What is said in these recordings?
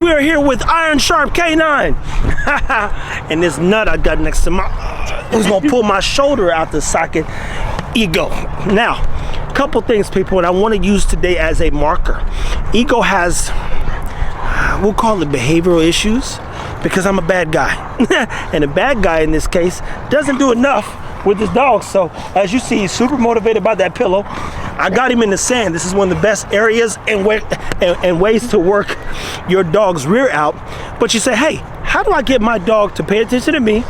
We are here with Iron Sharp K9. And this nut I got next to my, who's gonna pull my shoulder out the socket. Ego. Now, a couple things, people, and I want to use today as a marker. Ego has, we'll call it behavioral issues, because I'm a bad guy. And a bad guy in this case doesn't do enough with his dog. So as you see, he's super motivated by that pillow. I got him in the sand. This is one of the best areas and ways to work your dog's rear out. But you say, hey, how do I get my dog to pay attention to me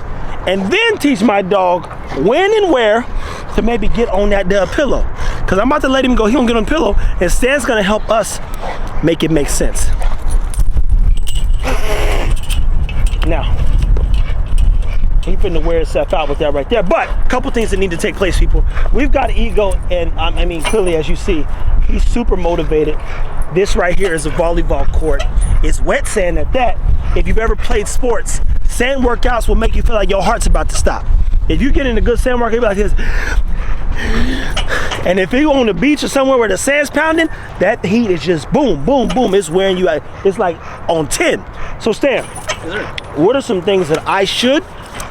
and then teach my dog when and where to maybe get on that pillow? Because I'm about to let him go. He don't get on the pillow, and Stan's gonna help us make it make sense. Now, he finna wear himself out with that right there. But a couple things that need to take place, people. We've got Ego, and I mean, clearly, as you see, he's super motivated. This right here is a volleyball court. It's wet sand at that. If you've ever played sports, sand workouts will make you feel like your heart's about to stop. If you get in a good sand workout, you'll be like this. And if you're on the beach or somewhere where the sand's pounding, that heat is just boom, boom, boom. It's wearing you out. It's like on 10. So Stan, what are some things that I should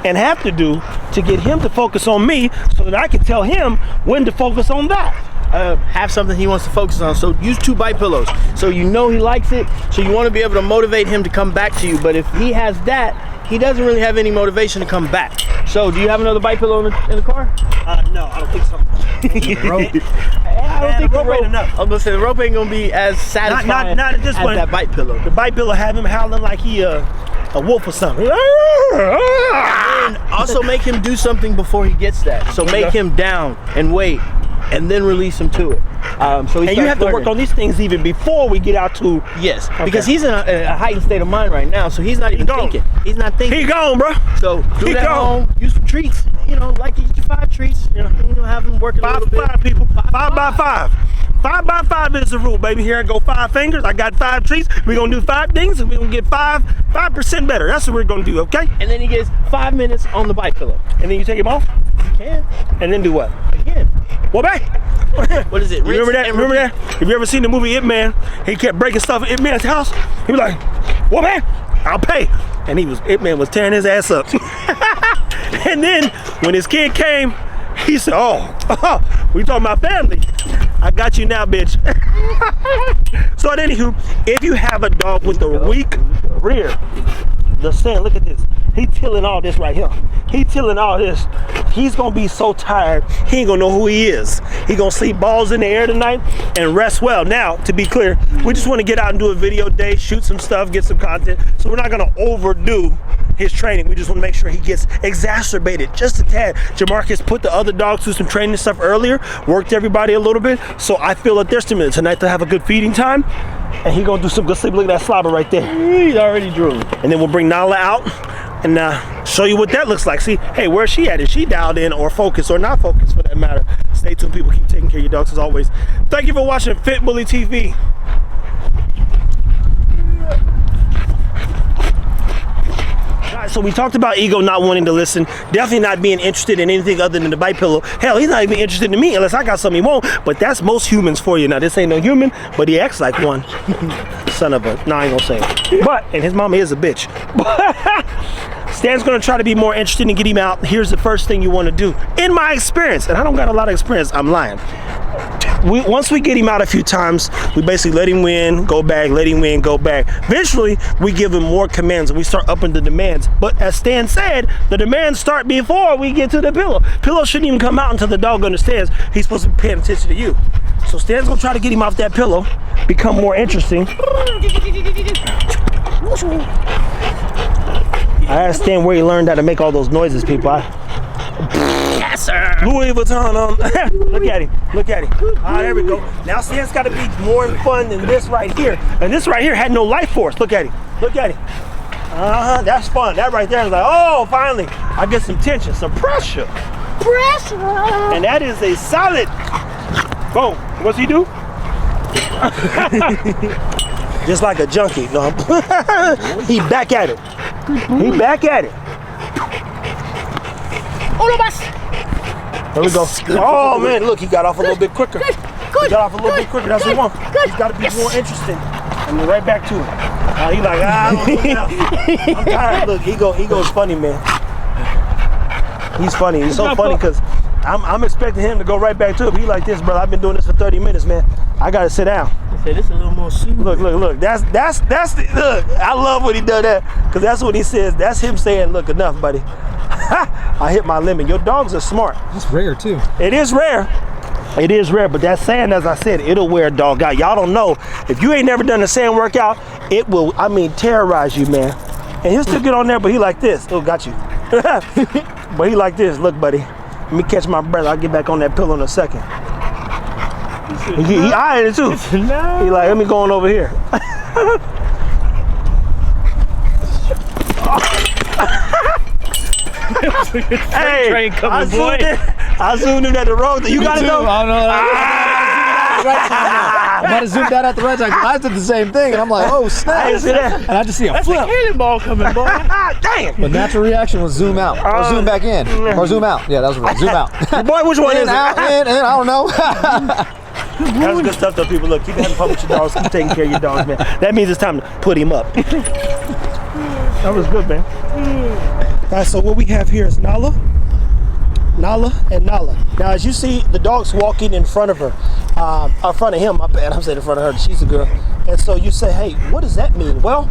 and have to do to get him to focus on me so that I can tell him when to focus on that? Have something he wants to focus on. So use 2 bite pillows. So you know he likes it. So you want to be able to motivate him to come back to you. But if he has that, he doesn't really have any motivation to come back. So do you have another bite pillow in the car? No, I don't think so. Rope. I don't think the rope ain't enough. I was gonna say the rope ain't gonna be as satisfying not at this as point. that bite pillow. The bite pillow have him howling like he a wolf or something. And also make him do something before he gets that. So make him down and wait, and then release him to it. So and you have to work on these things even before we get out to. Yes, because he's in a heightened state of mind right now, so he's not even thinking. He's not thinking. He gone, bro. So do that at home. Use some treats. You know, like you get your 5 treats. You know, have them working 5 a little bit. 5 people. 5 by 5. 5 by 5 is the rule, baby. Here I go 5 fingers. I got 5 treats. We're gonna do 5 things, and we're gonna get 5% better. That's what we're gonna do, okay? And then he gets 5 minutes on the bite pillow. And then you take him off? You can. And then do what? Again. Well, babe. What is it? You remember that? Remember that? If you ever seen the movie It Man, he kept breaking stuff at It Man's house. He was like, well, man, I'll pay. And It Man was tearing his ass up. And then when his kid came, he said, oh, we talking about family. I got you now, bitch. So anywho, if you have a dog with a weak rear, the Stan, look at this. He tilling all this right here. He tilling all this. He's gonna be so tired, he ain't gonna know who he is. He gonna sleep balls in the air tonight and rest well. Now, to be clear, we just wanna get out and do a video day, shoot some stuff, get some content. So we're not gonna overdo his training. We just wanna make sure he gets exacerbated just a tad. Jamarcus put the other dogs through some training stuff earlier, worked everybody a little bit. So I feel that there's stimulus tonight to have a good feeding time. And he gonna do some good sleep. Look at that slobber right there. He's already drooling. And then we'll bring Nala out and show you what that looks like. See, hey, where's she at? Is she dialed in or focused or not focused for that matter? Stay tuned, people. Keep taking care of your dogs as always. Thank you for watching FitBully TV. All right, so we talked about Ego not wanting to listen, definitely not being interested in anything other than the bite pillow. Hell, he's not even interested in me unless I got something he won't. But that's most humans for you. Now, this ain't no human, but he acts like one. Son of a, no, I ain't gonna say it. But, and his mama is a bitch. Stan's gonna try to be more interested in getting him out. Here's the first thing you wanna do. In my experience, and I don't got a lot of experience, I'm lying. Once we get him out a few times, we basically let him win, go back, let him win, go back. Eventually, we give him more commands and we start upping the demands. But as Stan said, the demands start before we get to the pillow. Pillow shouldn't even come out until the dog understands he's supposed to be paying attention to you. So Stan's gonna try to get him off that pillow, become more interesting. I asked Stan where he learned how to make all those noises, people. Yes, sir. Louis Vuitton on. Look at him. Look at him. There we go. Now Stan's got to be more fun than this right here. And this right here had no life force. Look at him. Look at him. That's fun. That right there is like, oh, finally, I get some tension, some pressure. Pressure. And that is a solid. Boom. What's he do? Just like a junkie. No. He back at it. He back at it. There we go. Oh man, look, he got off a little bit quicker. He got off a little bit quicker. That's what we want. He's got to be more interesting. And we're right back to him. He like, I'm tired. Look, Ego's funny, man. He's funny. He's so funny because I'm expecting him to go right back to it. He like this, brother. I've been doing this for 30 minutes, man. I gotta sit down. Say this a little more soothing. Look. That's the look. I love when he does that because that's what he says. That's him saying, "Look, enough, buddy. I hit my limit." Your dogs are smart. It's rare too. It is rare. It is rare, but that sand, as I said, it'll wear a dog out. Y'all don't know. If you ain't never done a sand workout, it will, terrorize you, man. And he'll still get on there, but he like this. Oh, got you. But he like this. Look, buddy. Let me catch my breath. I'll get back on that pillow in a second. He eyeing it too. He like, let me go on over here. Hey, train coming, boy. I zoomed in at the road. You got it though? I don't know. I might have zoomed out at the right time. I did the same thing, and I'm like, oh snap! I didn't see that. And I just see a flip. Cannonball coming, boy. Damn. The natural reaction was zoom out, or zoom back in, or zoom out. Yeah, that was right. Zoom out. Boy, which one In, is out, it? in, I don't know. That was good stuff though, people. Look, keep having fun with your dogs. Keep taking care of your dogs, man. That means it's time to put him up. That was good, man. All right, so what we have here is Nala, and Nala. Now, as you see, the dog's walking in front of her, in front of him. My bad, I'm saying in front of her. She's a girl. And so you say, hey, what does that mean? Well,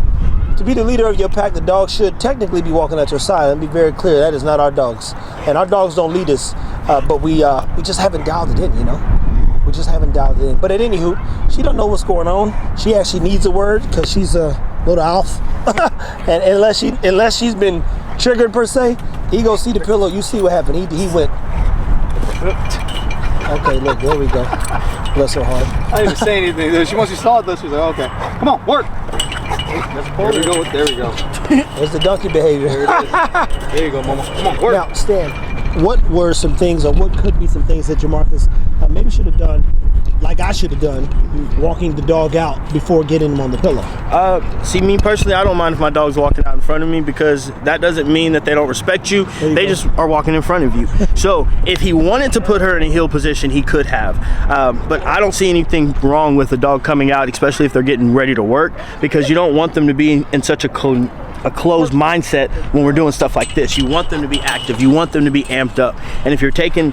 to be the leader of your pack, the dog should technically be walking at your side. Let me be very clear, that is not our dogs. And our dogs don't lead us, but we just haven't dialed it in, you know? We just haven't dialed it in. But at any hoot, she don't know what's going on. She actually needs a word because she's a little off. And unless she's been triggered per se, he go see the pillow. You see what happened. He went. Okay, look, there we go. Bless her heart. I didn't even say anything. Once she saw it, though, she was like, okay, come on, work. There we go. There we go. There's the donkey behavior. There it is. There you go, Mama. Come on, work. Now, Stan, what were some things, or what could be some things that Jamarcus maybe should have done, like I should have done, walking the dog out before getting him on the pillow? See, me personally, I don't mind if my dog's walking out in front of me because that doesn't mean that they don't respect you. They just are walking in front of you. So if he wanted to put her in a heel position, he could have. But I don't see anything wrong with the dog coming out, especially if they're getting ready to work, because you don't want them to be in such a closed mindset when we're doing stuff like this. You want them to be active. You want them to be amped up. And if you're taking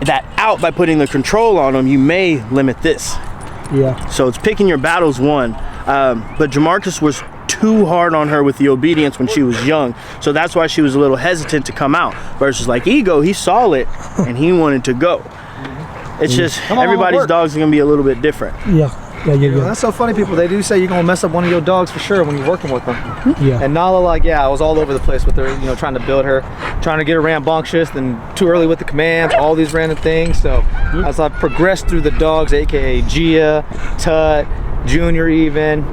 that out by putting the control on them, you may limit this. Yeah. So it's picking your battles one. But Jamarcus was too hard on her with the obedience when she was young. So that's why she was a little hesitant to come out. Versus like Ego, he saw it and he wanted to go. It's just everybody's dogs are gonna be a little bit different. Yeah. That's so funny, people. They do say you're gonna mess up one of your dogs for sure when you're working with them. Yeah. And Nala, like, yeah, I was all over the place with her, trying to build her, trying to get her rambunctious, and too early with the commands, all these random things. So as I progressed through the dogs, aka Gia, Tut, Junior, even,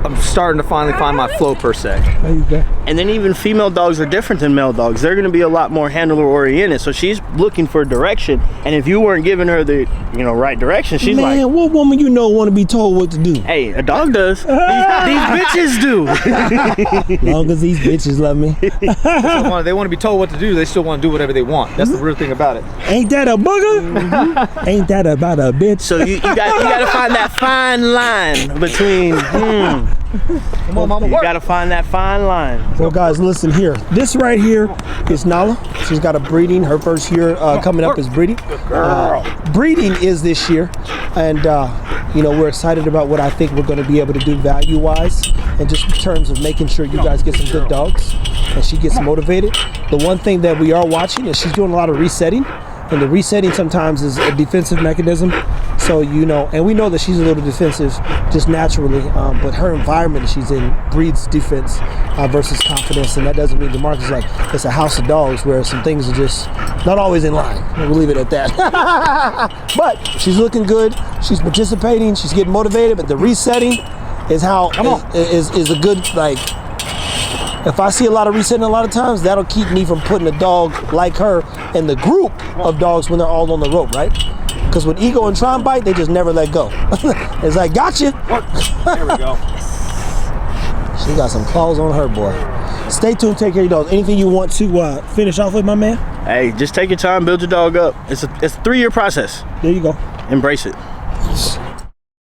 I'm starting to finally find my flow per se. There you go. And then even female dogs are different than male dogs. They're going to be a lot more handler oriented. So she's looking for direction. And if you weren't giving her the right direction, she's like, man, what woman want to be told what to do? hey, a dog does. These bitches do. As long as these bitches love me. They want to be told what to do. They still want to do whatever they want. That's the real thing about it. Ain't that a booger? Ain't that about a bitch? So you got to find that fine line between. Come on, Mama, You work. got to find that fine line. Well, guys, listen here. This right here is Nala. She's got a breeding. Her first year coming up is breeding. Breeding is this year, and we're excited about what I think we're going to be able to do value-wise, and just in terms of making sure you guys get some good dogs, and she gets motivated. The one thing that we are watching is she's doing a lot of resetting, and the resetting sometimes is a defensive mechanism. So and we know that she's a little defensive just naturally, but her environment that she's in breeds defense versus confidence, and that doesn't mean Jamarcus is like it's a house of dogs where some things are just not always in line. We'll leave it at that. But she's looking good. She's participating. She's getting motivated. But the resetting is how is a good like. If I see a lot of resetting a lot of times, that'll keep me from putting a dog like her in the group of dogs when they're all on the rope, right? Because when Ego and Tron bite, they just never let go. It's like, gotcha. There we go. She got some claws on her, boy. Stay tuned, take care of your dogs. Anything you want to finish off with, my man? Hey, just take your time, build your dog up. It's a 3-year process. There you go. Embrace it.